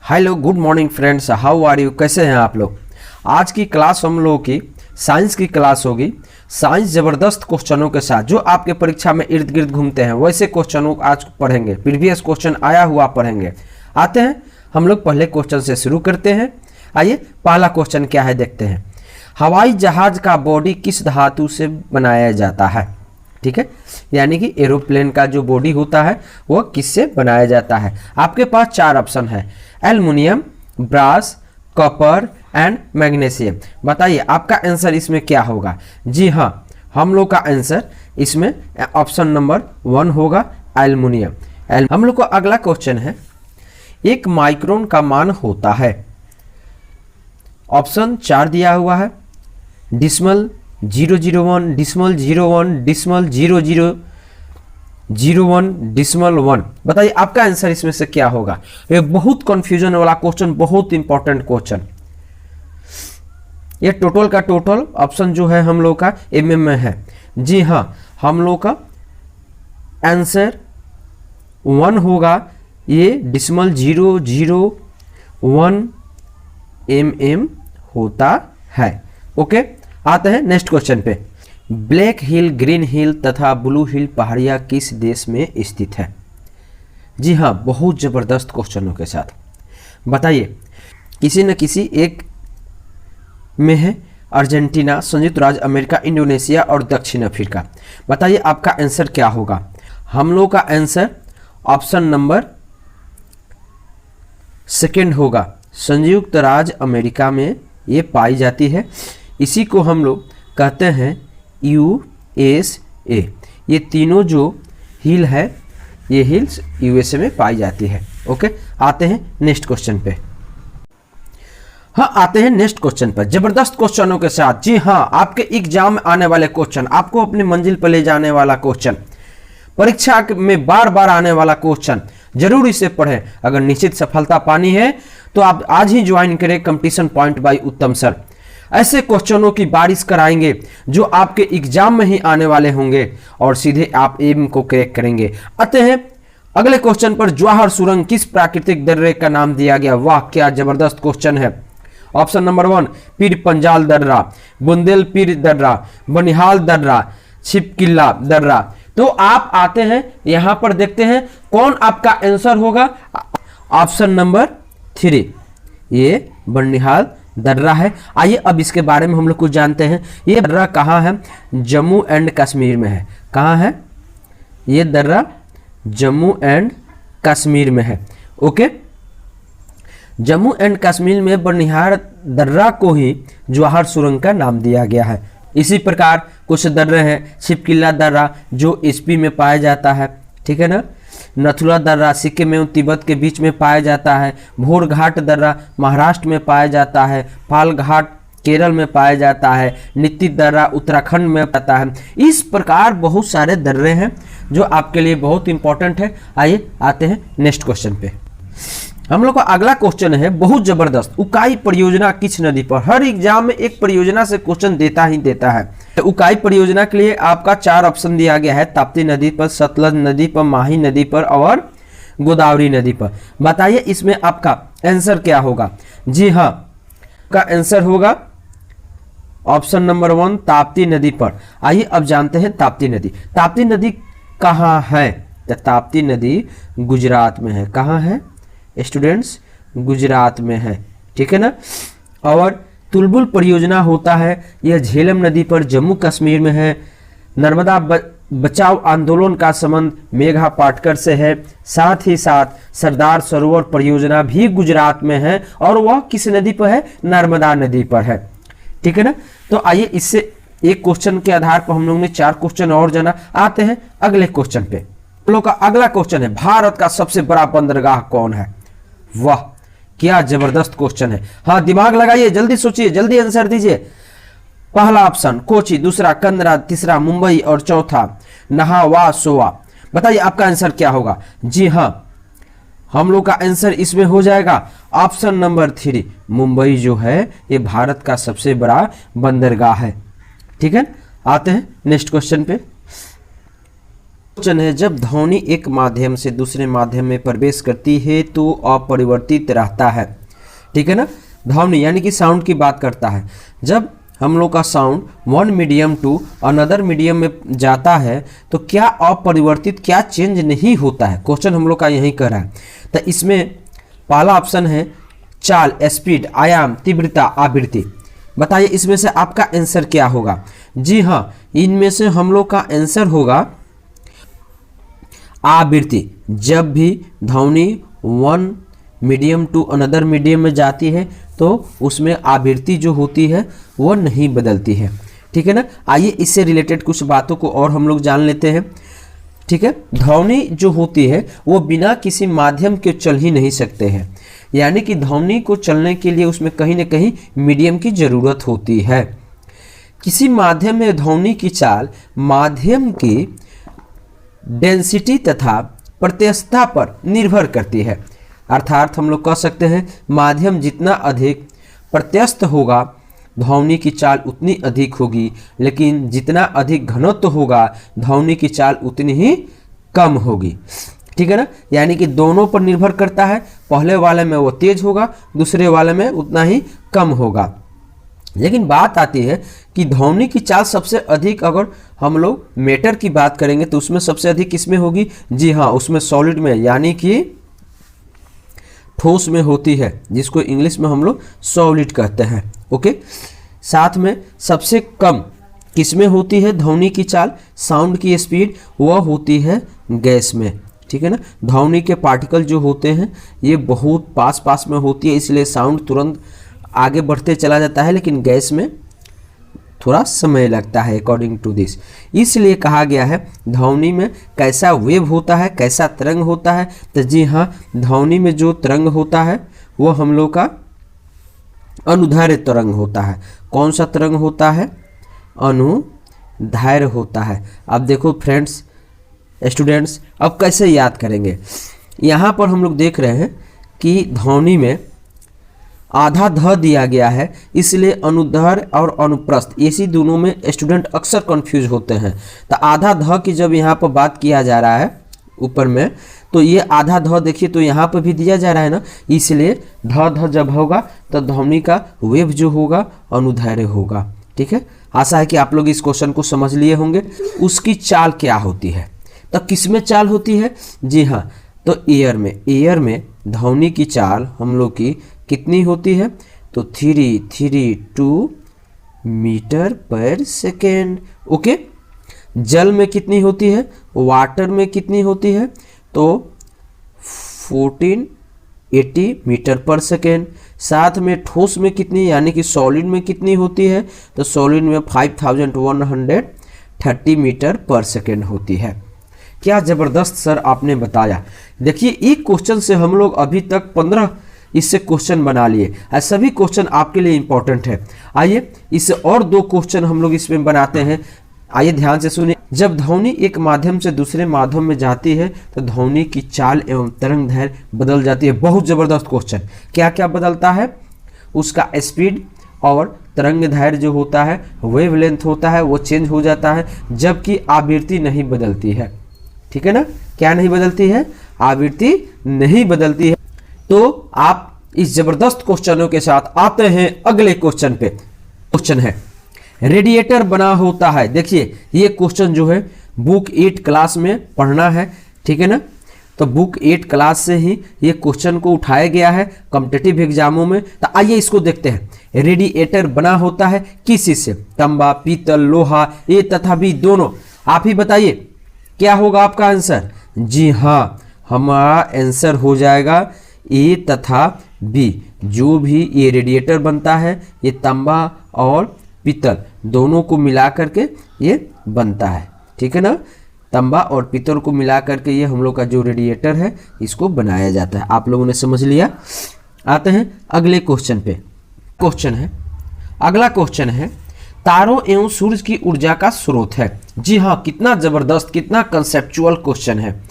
Hello good morning friends, how are you. कैसे हैं आप लोग। आज की क्लास हम लोगों की साइंस की क्लास होगी। साइंस ज़बरदस्त क्वेश्चनों के साथ जो आपके परीक्षा में इर्द गिर्द घूमते हैं वैसे क्वेश्चनों आज पढ़ेंगे। प्रीवियस क्वेश्चन आया हुआ पढ़ेंगे। आते हैं हम लोग पहले क्वेश्चन से शुरू करते हैं। आइए पहला क्वेश्चन क्या है देखते हैं। हवाई जहाज का बॉडी किस धातु से बनाया जाता है। ठीक है, यानी कि एरोप्लेन का जो बॉडी होता है वो किससे बनाया जाता है। आपके पास चार ऑप्शन है, aluminium, brass, copper and magnesium. बताइए आपका आंसर इसमें क्या होगा। जी हाँ, हम लोग का आंसर इसमें ऑप्शन नंबर 1 होगा, एल्युमिनियम। हम लोग को अगला क्वेश्चन है, एक माइक्रोन का मान होता है। ऑप्शन 4 दिया हुआ है, डिसमल 001, डिसमल 01, डिसमल 0001, डिसमल 1। बताइए आपका आंसर इसमें से क्या होगा। ये बहुत कंफ्यूजन वाला क्वेश्चन, बहुत इंपॉर्टेंट क्वेश्चन। ये टोटल का टोटल ऑप्शन जो है हम लोग का एमएम में है। जी हाँ, हम लोग का आंसर 1 होगा। ये डिसमल 001 mm होता है। ओके, आते हैं नेक्स्ट क्वेश्चन पे। ब्लैक हिल, ग्रीन हिल तथा ब्लू हिल पहाड़ियाँ किस देश में स्थित है। जी हाँ, बहुत ज़बरदस्त क्वेश्चनों के साथ बताइए। किसी न किसी एक में है, अर्जेंटीना, संयुक्त राज्य अमेरिका, इंडोनेशिया और दक्षिण अफ्रीका। बताइए आपका आंसर क्या होगा। हम लोग का आंसर ऑप्शन नंबर 2 होगा, संयुक्त राज्य अमेरिका में ये पाई जाती है। इसी को हम लोग कहते हैं USA। ये तीनों जो हिल है ये हिल्स USA में पाई जाती है। ओके, आते हैं नेक्स्ट क्वेश्चन पे। हाँ, आते हैं नेक्स्ट क्वेश्चन पर जबरदस्त क्वेश्चनों के साथ। जी हाँ, आपके एग्जाम में आने वाले क्वेश्चन, आपको अपनी मंजिल पर ले जाने वाला क्वेश्चन, परीक्षा में बार बार आने वाला क्वेश्चन, जरूर इसे पढ़ें। अगर निश्चित सफलता पानी है तो आप आज ही ज्वाइन करें कंपटीशन पॉइंट बाय उत्तम सर। ऐसे क्वेश्चनों की बारिश कराएंगे जो आपके एग्जाम में ही आने वाले होंगे और सीधे आप एम को क्रैक करेंगे। आते हैं अगले क्वेश्चन पर। जवाहर सुरंग किस प्राकृतिक दर्रे का नाम दिया गया। वाह, क्या जबरदस्त क्वेश्चन है। ऑप्शन नंबर 1 पीर पंजाल दर्रा, बुंदेल पीर दर्रा, बनिहाल दर्रा, छिपकिल्ला दर्रा। तो आप आते हैं यहां पर देखते हैं कौन आपका आंसर होगा। ऑप्शन नंबर 3 ये बनिहाल दर्रा है। आइए अब इसके बारे में हम लोग कुछ जानते हैं। ये दर्रा कहाँ है। जम्मू एंड कश्मीर में है। कहाँ है ये दर्रा। जम्मू एंड कश्मीर में है। ओके, जम्मू एंड कश्मीर में बनिहाल दर्रा को ही जवाहर सुरंग का नाम दिया गया है। इसी प्रकार कुछ दर्रे हैं, छिपकिल्ला दर्रा जो एसपी में पाया जाता है, ठीक है ना। नथुला दर्रा सिक्किम में तिब्बत के बीच में पाया जाता है। भोर घाट दर्रा महाराष्ट्र में पाया जाता है। पाल घाट केरल में पाया जाता है। नीति दर्रा उत्तराखंड में पाता है। इस प्रकार बहुत सारे दर्रे हैं जो आपके लिए बहुत इंपॉर्टेंट है। आइए आते हैं नेक्स्ट क्वेश्चन पे। हम लोग का अगला क्वेश्चन है बहुत जबरदस्त। उकाई परियोजना किस नदी पर। हर एग्जाम में एक परियोजना से क्वेश्चन देता ही देता है। तो उकाई परियोजना के लिए आपका 4 ऑप्शन दिया गया है, ताप्ती नदी पर, सतलज नदी पर, माही नदी पर और गोदावरी नदी पर। बताइए इसमें आपका आंसर क्या होगा। जी हाँ, का आंसर होगा ऑप्शन नंबर 1 ताप्ती नदी पर। आइए अब जानते हैं ताप्ती नदी। ताप्ती नदी कहाँ है। तो ताप्ती नदी गुजरात में है। कहाँ है स्टूडेंट्स, गुजरात में है, ठीक है ना। और तुलबुल परियोजना होता है, यह झेलम नदी पर जम्मू कश्मीर में है। नर्मदा बचाओ आंदोलन का संबंध मेघा पाटकर से है। साथ ही साथ सरदार सरोवर परियोजना भी गुजरात में है और वह किस नदी पर है, नर्मदा नदी पर है, ठीक है ना। तो आइए इससे एक क्वेश्चन के आधार पर हम लोग ने 4 क्वेश्चन और जाना। आते हैं अगले क्वेश्चन पे। हम लोग का अगला क्वेश्चन है, भारत का सबसे बड़ा बंदरगाह कौन है। वाह, क्या जबरदस्त क्वेश्चन है। हाँ, दिमाग लगाइए, जल्दी सोचिए, जल्दी आंसर दीजिए। पहला ऑप्शन कोची, दूसरा कंदरा, तीसरा मुंबई और चौथा नहावा सोवा। बताइए आपका आंसर क्या होगा। जी हाँ, हम लोग का आंसर इसमें हो जाएगा ऑप्शन नंबर 3 मुंबई जो है ये भारत का सबसे बड़ा बंदरगाह है, ठीक है। आते हैं नेक्स्ट क्वेश्चन पे। क्वेश्चन है, जब ध्वनि एक माध्यम से दूसरे माध्यम में प्रवेश करती है तो अपरिवर्तित रहता है। ठीक है ना, ध्वनि यानी कि साउंड की बात करता है। जब हम लोग का sound one medium to another medium में जाता है तो क्या अपरिवर्तित, क्या चेंज नहीं होता है? क्वेश्चन हम लोग का यही कर रहा है। तो इसमें पहला ऑप्शन है चाल, स्पीड, आयाम, तीव्रता, आवृत्ति। बताइए इसमें से आपका आंसर क्या होगा? जी हाँ, इनमें से हम लोग का आंसर होगा आवृत्ति। जब भी ध्वनि one medium to another medium में जाती है तो उसमें आवृत्ति जो होती है वो नहीं बदलती है। ठीक है ना, आइए इससे रिलेटेड कुछ बातों को और हम लोग जान लेते हैं। ठीक है, ध्वनि जो होती है वो बिना किसी माध्यम के चल ही नहीं सकते हैं, यानी कि ध्वनि को चलने के लिए उसमें कहीं ना कहीं मीडियम की जरूरत होती है। किसी माध्यम में ध्वनि की चाल माध्यम की डेंसिटी तथा प्रत्यस्थता पर निर्भर करती है। अर्थात हम लोग कह सकते हैं माध्यम जितना अधिक प्रत्यस्थ होगा ध्वनि की चाल उतनी अधिक होगी, लेकिन जितना अधिक घनत्व होगा ध्वनि की चाल उतनी ही कम होगी। ठीक है ना, यानी कि दोनों पर निर्भर करता है। पहले वाले में वो तेज होगा, दूसरे वाले में उतना ही कम होगा। लेकिन बात आती है कि ध्वनि की चाल सबसे अधिक, अगर हम लोग मैटर की बात करेंगे तो उसमें सबसे अधिक किसमें होगी? जी हाँ, उसमें सॉलिड में, यानी कि ठोस में होती है, जिसको इंग्लिश में हम लोग सॉलिड कहते हैं। ओके, साथ में सबसे कम किसमें होती है ध्वनि की चाल, साउंड की स्पीड, वह होती है गैस में। ठीक है ना, ध्वनि के पार्टिकल जो होते हैं ये बहुत पास पास में होती है, इसलिए साउंड तुरंत आगे बढ़ते चला जाता है, लेकिन गैस में थोड़ा समय लगता है अकॉर्डिंग टू दिस। इसलिए कहा गया है ध्वनि में कैसा वेव होता है, कैसा तरंग होता है। तो जी हाँ, ध्वनि में जो तरंग होता है वो हम लोग का अनुदैर्घ्य तरंग होता है। कौन सा तरंग होता है? अनुदैर्घ्य होता है। अब देखो फ्रेंड्स, स्टूडेंट्स, अब कैसे याद करेंगे? यहाँ पर हम लोग देख रहे हैं कि ध्वनि में आधा ध दिया गया है, इसलिए अनुदैर्घ्य और अनुप्रस्थ इसी दोनों में स्टूडेंट अक्सर कंफ्यूज होते हैं। तो आधा ध की जब यहाँ पर बात किया जा रहा है ऊपर में, तो ये आधा ध देखिए तो यहाँ पर भी दिया जा रहा है ना, इसलिए ध ध जब होगा तो ध्वनि का वेव जो होगा अनुदैर्घ्य होगा। ठीक है, आशा है कि आप लोग इस क्वेश्चन को समझ लिए होंगे। उसकी चाल क्या होती है? तो किस में चाल होती है? जी हाँ, तो एयर में। एयर में ध्वनि की चाल हम लोग की कितनी होती है? तो 332 मीटर पर सेकेंड। ओके, जल में कितनी होती है? वाटर में कितनी होती है? तो 1480 मीटर पर सेकेंड। साथ में ठोस में कितनी, यानी कि सॉलिड में कितनी होती है? तो सॉलिड में 5130 मीटर पर सेकेंड होती है। क्या ज़बरदस्त सर आपने बताया। देखिए, एक क्वेश्चन से हम लोग अभी तक 15 इससे क्वेश्चन बना लिए, सभी क्वेश्चन आपके लिए इंपॉर्टेंट है। आइए इससे और 2 क्वेश्चन हम लोग इसमें बनाते हैं। आइए ध्यान से सुनिए। जब ध्वनि एक माध्यम से दूसरे माध्यम में जाती है तो ध्वनि की चाल एवं तरंग दैर्घ्य बदल जाती है। बहुत ज़बरदस्त क्वेश्चन। क्या क्या बदलता है? उसका स्पीड और तरंग दैर्घ्य जो होता है, वेवलेंथ होता है, वो चेंज हो जाता है, जबकि आवृत्ति नहीं बदलती है। ठीक है ना, क्या नहीं बदलती है? आवृत्ति नहीं बदलती है। तो आप इस जबरदस्त क्वेश्चनों के साथ आते हैं अगले क्वेश्चन पे। क्वेश्चन है, रेडिएटर बना होता है। देखिए, ये क्वेश्चन जो है बुक 8 क्लास में पढ़ना है। ठीक है ना, तो बुक 8 क्लास से ही ये क्वेश्चन को उठाया गया है कॉम्पिटिटिव एग्जामों में। तो आइए इसको देखते हैं। रेडिएटर बना होता है किस चीज से? तांबा, पीतल, लोहा, ए तथा बी दोनों। आप ही बताइए क्या होगा आपका आंसर? जी हाँ, हमारा आंसर हो जाएगा ए तथा बी। जो भी ये रेडिएटर बनता है ये तांबा और पीतल दोनों को मिला करके ये बनता है। ठीक है ना, तांबा और पीतल को मिला करके ये हम लोग का जो रेडिएटर है इसको बनाया जाता है। आप लोगों ने समझ लिया। आते हैं अगले क्वेश्चन पे। क्वेश्चन है, अगला क्वेश्चन है, तारों एवं सूरज की ऊर्जा का स्रोत है। जी हाँ, कितना जबरदस्त, कितना कंसेप्चुअल क्वेश्चन है।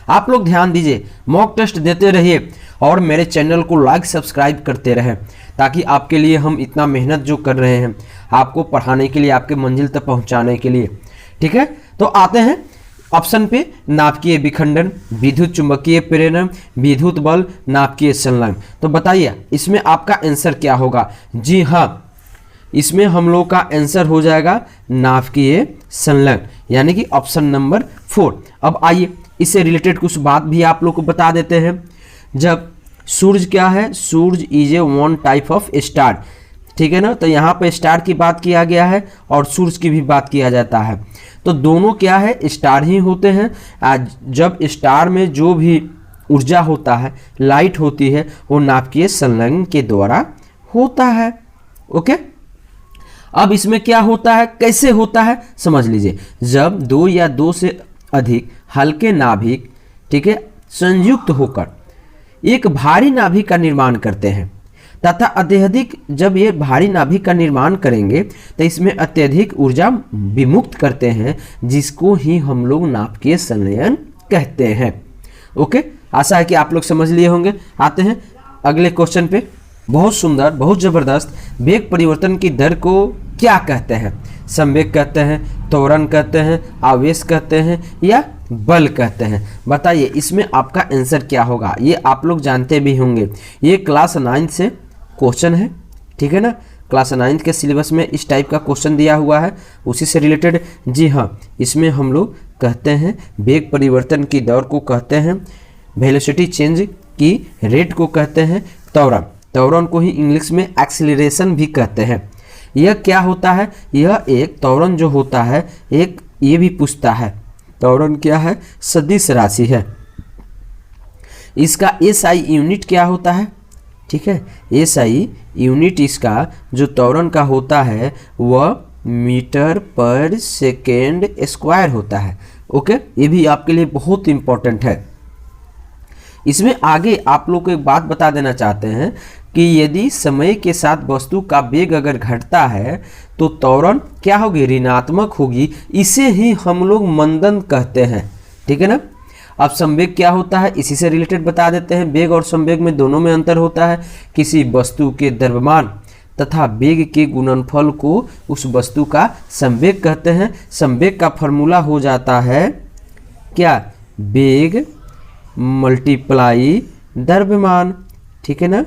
आप लोग ध्यान दीजिए, मॉक टेस्ट देते रहिए और मेरे चैनल को लाइक सब्सक्राइब करते रहें, ताकि आपके लिए हम इतना मेहनत जो कर रहे हैं आपको पढ़ाने के लिए, आपके मंजिल तक पहुंचाने के लिए। ठीक है, तो आते हैं ऑप्शन पे नाभिकीय विखंडन, विद्युत चुंबकीय प्रेरण, विद्युत बल, नाभिकीय संलग्न। तो बताइए इसमें आपका आंसर क्या होगा? जी हाँ, इसमें हम लोग का आंसर हो जाएगा नाभिकीय संलग्न, यानी कि ऑप्शन नंबर 4। अब आइए इससे रिलेटेड कुछ बात भी आप लोग को बता देते हैं। जब सूरज क्या है, Suraj is a one type of star, ठीक है ना। तो यहाँ पे स्टार की बात किया गया है और सूरज की भी बात किया जाता है। तो दोनों क्या है, स्टार ही होते हैं। जब स्टार में जो भी ऊर्जा होता है, लाइट होती है, वो नाभिकीय संलग्न के द्वारा होता है। ओके, अब इसमें क्या होता है, कैसे होता है, समझ लीजिए। जब दो या दो से अधिक हल्के नाभिक, ठीक है, संयुक्त होकर एक भारी नाभिक का निर्माण करते हैं तथा अत्यधिक, जब ये भारी नाभिक का निर्माण करेंगे तो इसमें अत्यधिक ऊर्जा विमुक्त करते हैं, जिसको ही हम लोग नाभिकीय संलयन कहते हैं। ओके, आशा है कि आप लोग समझ लिए होंगे। आते हैं अगले क्वेश्चन पे। बहुत सुंदर, बहुत जबरदस्त। वेग परिवर्तन की दर को क्या कहते हैं? संवेग कहते हैं, त्वरण कहते हैं, आवेश कहते हैं या बल कहते हैं? बताइए इसमें आपका आंसर क्या होगा? ये आप लोग जानते भी होंगे, ये क्लास 9 से क्वेश्चन है, ठीक है ना। क्लास 9 के सिलेबस में इस टाइप का क्वेश्चन दिया हुआ है, उसी से रिलेटेड। जी हाँ, इसमें हम लोग कहते हैं वेग परिवर्तन की दर को कहते हैं, वेलोसिटी चेंज की रेट को कहते हैं त्वरण। त्वरण को ही इंग्लिश में एक्सीलरेशन भी कहते हैं। यह क्या होता है? यह एक त्वरण जो होता है, एक ये भी पूछता है त्वरण क्या है, सदिश राशि है। इसका एसआई यूनिट क्या होता है? ठीक है, एसआई यूनिट इसका जो त्वरण का होता है वह मीटर पर सेकेंड स्क्वायर होता है। ओके, ये भी आपके लिए बहुत इंपॉर्टेंट है। इसमें आगे आप लोग को एक बात बता देना चाहते हैं कि यदि समय के साथ वस्तु का वेग अगर घटता है तो त्वरण क्या होगी, ऋणात्मक होगी। इसे ही हम लोग मंदन कहते हैं, ठीक है ना। अब संवेग क्या होता है, इसी से रिलेटेड बता देते हैं। वेग और संवेग में दोनों में अंतर होता है। किसी वस्तु के द्रव्यमान तथा वेग के गुणनफल को उस वस्तु का संवेग कहते हैं। संवेग का फॉर्मूला हो जाता है क्या, वेग मल्टीप्लाई द्रव्यमान, ठीक है ना,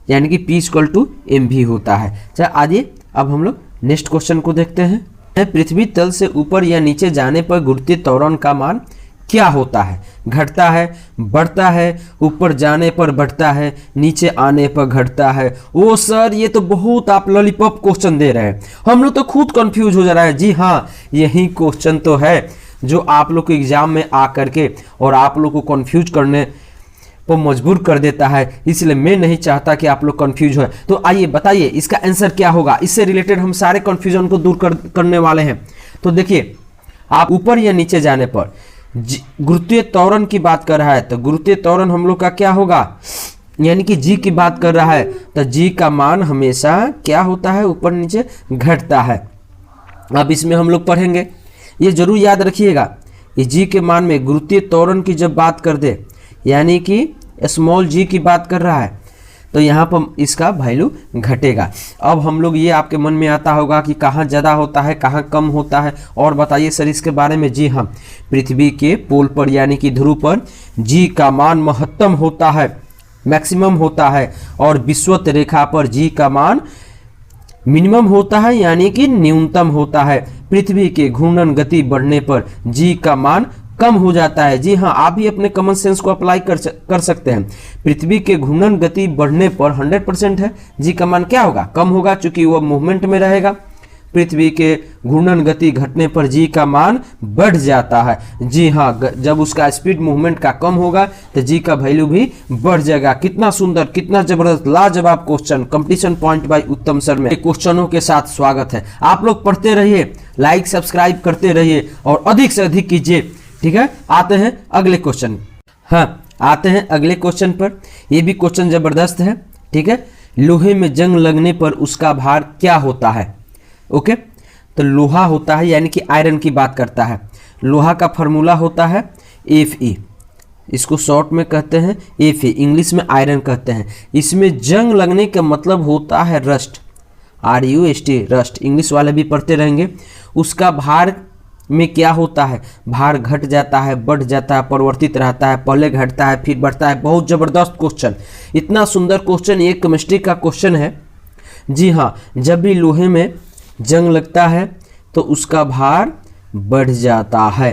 यानी कि P = mv होता है। चलिए आइए अब हम लोग नेक्स्ट क्वेश्चन को देखते हैं। पृथ्वी तल से ऊपर या नीचे जाने पर गुरुत्वीय त्वरण का मान क्या होता है? घटता है, बढ़ता है, ऊपर जाने पर बढ़ता है, नीचे आने पर घटता है। ओ सर, ये तो बहुत आप लॉलीपॉप क्वेश्चन दे रहे हैं, हम लोग तो खुद कंफ्यूज हो जा रहा है। जी हाँ, यही क्वेश्चन तो है जो आप लोग को एग्जाम में आ करके और आप लोग को कंफ्यूज करने को मजबूर कर देता है। इसलिए मैं नहीं चाहता कि आप लोग कंफ्यूज हो। तो आइए बताइए इसका आंसर क्या होगा। इससे रिलेटेड हम सारे कंफ्यूजन को दूर करने वाले हैं। तो देखिए, आप ऊपर या नीचे जाने पर गुरुत्वीय त्वरण की बात कर रहा है, तो गुरुत्वीय त्वरण हम लोग का क्या होगा, यानी कि जी की बात कर रहा है, तो जी का मान हमेशा क्या होता है, ऊपर नीचे घटता है। अब इसमें हम लोग पढ़ेंगे, ये जरूर याद रखिएगा, ये जी के मान में गुरुत्वीय त्वरण की जब बात कर दे, यानी कि स्मॉल जी की बात कर रहा है, तो यहाँ पर इसका वैल्यू घटेगा। अब हम लोग ये आपके मन में आता होगा कि कहाँ ज़्यादा होता है, कहाँ कम होता है, और बताइए सर इसके बारे में। जी हाँ, पृथ्वी के पोल पर यानी कि ध्रुव पर जी का मान महत्तम होता है, मैक्सिमम होता है, और विषुवत रेखा पर जी का मान मिनिमम होता है, यानी कि न्यूनतम होता है। पृथ्वी के घूर्णन गति बढ़ने पर जी का मान कम हो जाता है। जी हाँ, आप भी अपने कॉमन सेंस को अप्लाई कर सकते हैं। पृथ्वी के घूर्णन गति बढ़ने पर 100% है, जी का मान क्या होगा, कम होगा, चूंकि वह मूवमेंट में रहेगा। पृथ्वी के घूर्णन गति घटने पर जी का मान बढ़ जाता है। जी हाँ, जब उसका स्पीड मूवमेंट का कम होगा तो जी का वैल्यू भी बढ़ जाएगा। कितना सुंदर, कितना जबरदस्त, लाजवाब क्वेश्चन। कंपटीशन पॉइंट बाय उत्तम सर में क्वेश्चनों के साथ स्वागत है। आप लोग पढ़ते रहिए, लाइक सब्सक्राइब करते रहिए और अधिक से अधिक कीजिए, ठीक है। आते हैं अगले क्वेश्चन, हाँ आते हैं अगले क्वेश्चन पर। यह भी क्वेश्चन जबरदस्त है, ठीक है। लोहे में जंग लगने पर उसका भार क्या होता है? ओके, तो लोहा होता है, यानी कि आयरन की बात करता है। लोहा का फॉर्मूला होता है Fe, इसको शॉर्ट में कहते हैं Fe, इंग्लिश में आयरन कहते हैं। इसमें जंग लगने का मतलब होता है रस्ट, RUST, रस्ट, इंग्लिश वाले भी पढ़ते रहेंगे। उसका भार में क्या होता है, भार घट जाता है, बढ़ जाता है, परिवर्तित रहता है, पहले घटता है फिर बढ़ता है। बहुत जबरदस्त क्वेश्चन, इतना सुंदर क्वेश्चन, ये केमिस्ट्री का क्वेश्चन है। जी हाँ, जब भी लोहे में जंग लगता है तो उसका भार बढ़ जाता है।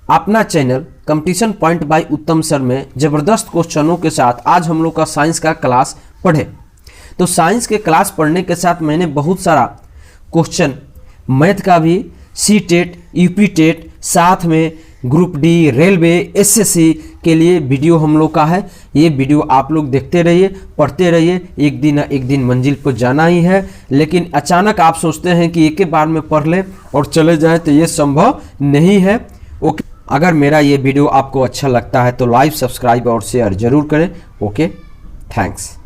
अपना चैनल कंपटीशन पॉइंट बाय उत्तम सर में जबरदस्त क्वेश्चनों के साथ आज हम लोग का साइंस का क्लास पढ़े। तो साइंस के क्लास पढ़ने के साथ मैंने बहुत सारा क्वेश्चन मैथ का भी, सी टेट, यूपी टेट, साथ में ग्रुप डी, रेलवे, एसएससी के लिए वीडियो हम लोग का है। ये वीडियो आप लोग देखते रहिए, पढ़ते रहिए, एक दिन मंजिल पर जाना ही है। लेकिन अचानक आप सोचते हैं कि एक ही बार में पढ़ लें और चले जाएं, तो ये संभव नहीं है। ओके, अगर मेरा ये वीडियो आपको अच्छा लगता है तो लाइक, सब्सक्राइब और शेयर जरूर करें। Okay, thanks.